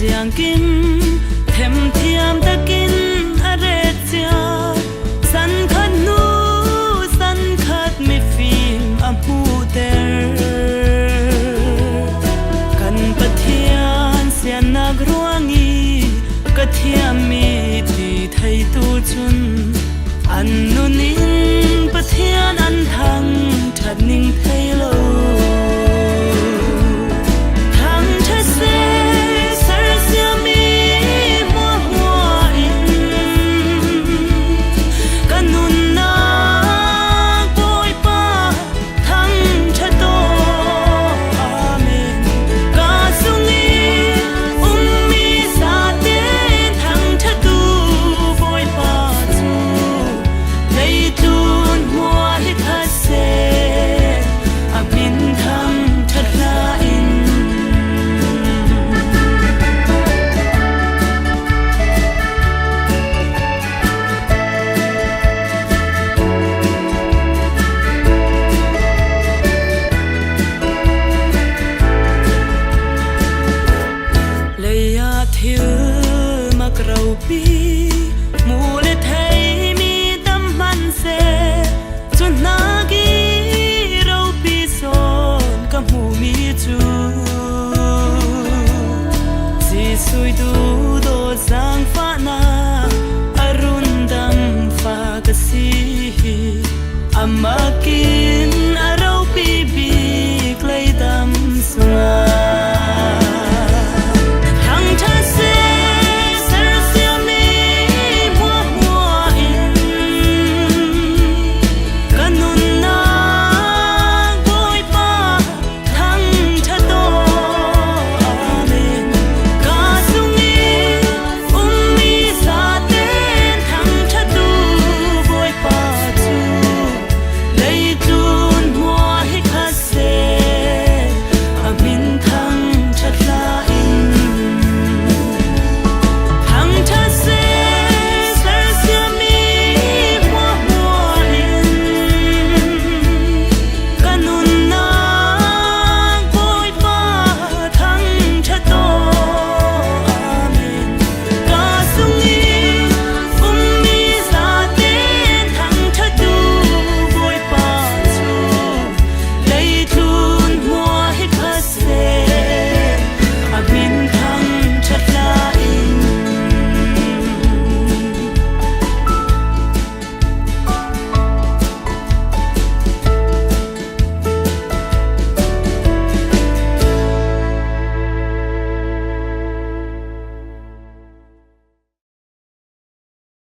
giang kim thêm thiam ta kin are chia san khát nu san khát mi phim amu ter kan pathian sian nag ruangi kathiam mi ti thai tu chun an nunin pathian an thang that ning thai lo pi mu le thei mi dam man se chu na gi ro pi son ka mu mi chu si sui du